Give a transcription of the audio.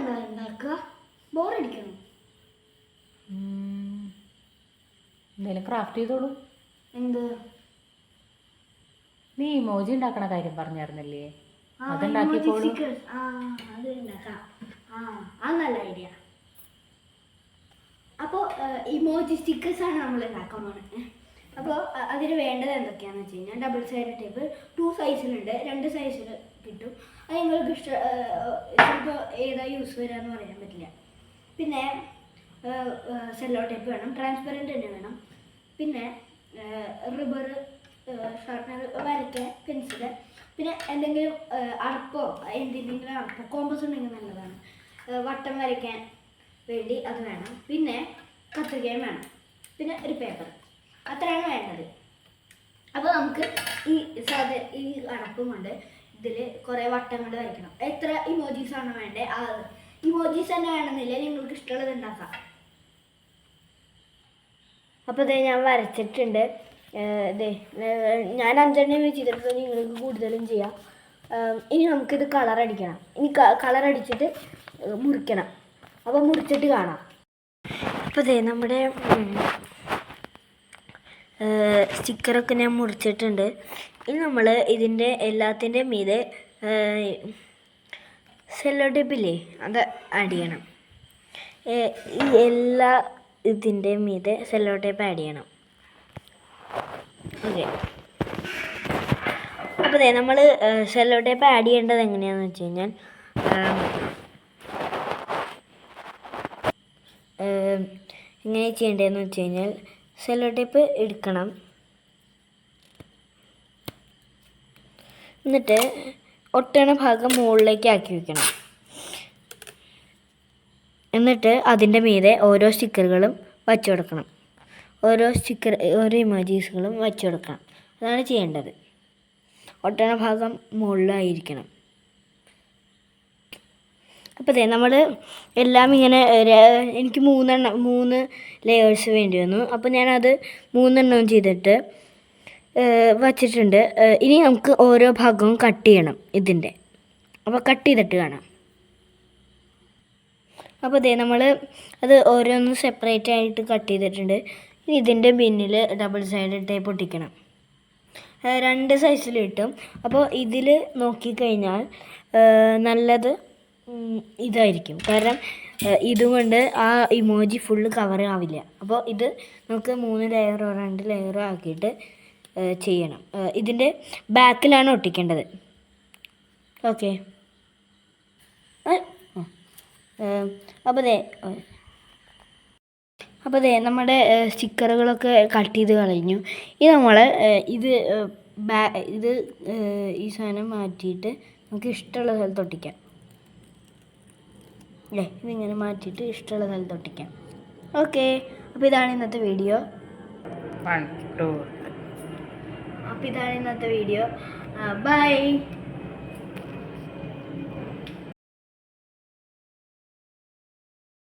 എന്താ ഉണ്ടാക്കുക? ബോറടിക്കണം. എന്തെങ്കിലും ക്രാഫ്റ്റ് ചെയ്തോളൂ. എന്ത്? നീ ഇമോജി ഉണ്ടാക്കണ കാര്യം പറഞ്ഞായിരുന്നില്ലേ? അത് ഉണ്ടാക്കാം. അത് നല്ല ഐഡിയ. അപ്പോൾ ഇമോജി സ്റ്റിക്കേഴ്സ് ആണ് നമ്മൾ ഉണ്ടാക്കാൻ പോകുന്നത്. അപ്പോൾ അതിന് വേണ്ടത് എന്തൊക്കെയാണെന്ന് വെച്ച് കഴിഞ്ഞാൽ ഡബിൾ സൈഡ് ടേപ്പ് 2 സൈസിലുണ്ട്, 2 സൈസിൽ കിട്ടും. അത് നിങ്ങൾക്ക് ചിലപ്പോൾ ഏതാ യൂസ് വരാമെന്ന് പറയാൻ പറ്റില്ല. പിന്നെ സെല്ലോ ടേപ്പ് വേണം, ട്രാൻസ്പെറൻറ്റ് തന്നെ വേണം. പിന്നെ റിബർ, ഷാർപ്പനർ, വരയ്ക്കാൻ പെൻസില്, പിന്നെ എന്തെങ്കിലും അർപ്പോ എന്തെങ്കിലും അർപ്പോ കോമ്പസ് ഉണ്ടെങ്കിൽ നല്ലതാണ്. വട്ടം വരയ്ക്കാൻ വേണ്ടി അത് വേണം. പിന്നെ കത്രികയും വേണം. പിന്നെ ഒരു പേപ്പർ. അത്രയാണ് വേണ്ടത്. അപ്പോൾ നമുക്ക് ഈ അടപ്പും കൊണ്ട് ഇതിൽ കുറേ വട്ടങ്ങൾ വരയ്ക്കണം. എത്ര ഇമോജീസാണ് വേണ്ടത്? ഇമോജീസ് തന്നെ വേണമെന്നില്ല, നിങ്ങൾക്ക് ഇഷ്ടമുള്ളത് ഉണ്ടാക്കാം. അപ്പോൾ ഇതേ ഞാൻ വരച്ചിട്ടുണ്ട്. ഞാൻ 5 വെച്ചിട്ട് നിങ്ങൾക്ക് കൂടുതലും ചെയ്യാം. ഇനി നമുക്കിത് കളറടിക്കണം. ഇനി കളറടിച്ചിട്ട് മുറിക്കണം. അപ്പോൾ മുറിച്ചിട്ട് കാണാം. അപ്പോൾ ഇതേ നമ്മുടെ സ്റ്റിക്കറൊക്കെ ഞാൻ മുറിച്ചിട്ടുണ്ട്. ഇനി നമ്മൾ ഇതിൻ്റെ എല്ലാത്തിൻ്റെയും മീതെ സെല്ലോ ടേപ്പില്ലേ അത് ആഡ് ചെയ്യണം. ഈ എല്ലാ ഇതിൻ്റെയും മീതെ സെല്ലോ ടേപ്പ് ആഡ് ചെയ്യണം. ഓക്കെ. അപ്പോൾ നമ്മൾ സെല്ലോ ടേപ്പ് ആഡ് ചെയ്യേണ്ടത് എങ്ങനെയാണെന്ന് വെച്ച് കഴിഞ്ഞാൽ എങ്ങനെ ചെയ്യേണ്ടതെന്ന് വെച്ച് കഴിഞ്ഞാൽ സെല്ലോ ടേപ്പ് എടുക്കണം. എന്നിട്ട് ഒട്ടണ ഭാഗം മുകളിലേക്ക് ആക്കി വയ്ക്കണം. എന്നിട്ട് അതിൻ്റെ മീതെ ഓരോ സ്റ്റിക്കറുകളും വച്ചു കൊടുക്കണം. ഓരോ ഇമോജീസുകളും വച്ചു കൊടുക്കണം. അതാണ് ചെയ്യേണ്ടത്. ഒട്ടണ ഭാഗം മുകളിലായിരിക്കണം. അപ്പോൾ നമ്മൾ എല്ലാം ഇങ്ങനെ എനിക്ക് 3 ലെയേഴ്സ് വേണ്ടി വന്നു. അപ്പോൾ ഞാനത് 3 ചെയ്തിട്ട് വച്ചിട്ടുണ്ട്. ഇനി നമുക്ക് ഓരോ ഭാഗവും കട്ട് ചെയ്യണം ഇതിൻ്റെ. അപ്പോൾ കട്ട് ചെയ്തിട്ട് കാണാം. അപ്പോൾ നമ്മൾ അത് ഓരോന്നും സെപ്പറേറ്റ് ആയിട്ട് കട്ട് ചെയ്തിട്ടുണ്ട്. ഇനി ഇതിൻ്റെ പിന്നിൽ ഡബിൾ സൈഡ് ടേപ്പ് ഒട്ടിക്കണം. 2 സൈസിൽ കിട്ടും. അപ്പോൾ ഇതിൽ നോക്കിക്കഴിഞ്ഞാൽ നല്ലത് ഇതായിരിക്കും. കാരണം ഇതുകൊണ്ട് ആ ഇമോജി ഫുള്ള് കവർ ആവില്ല. അപ്പോൾ ഇത് നമുക്ക് 3 ലെയറോ 2 ലെയറോ ആക്കിയിട്ട് ചെയ്യണം. ഇതിൻ്റെ ബാക്കിലാണ് ഒട്ടിക്കേണ്ടത്. ഓക്കെ. അപ്പോൾ നമ്മുടെ സ്റ്റിക്കറുകളൊക്കെ കട്ട് ചെയ്ത് കളഞ്ഞു. ഇത് നമ്മൾ ഈ സാധനം മാറ്റിയിട്ട് നമുക്ക് ഇഷ്ടമുള്ള സ്ഥലത്ത് ഒട്ടിക്കാം. ഇതിങ്ങനെ മാറ്റിയിട്ട് ഇഷ്ടമുള്ള സ്ഥലത്ത് ഒട്ടിക്കാം. ഓക്കെ. അപ്പോൾ ഇതാണ് ഇന്നത്തെ വീഡിയോ. ബൈ.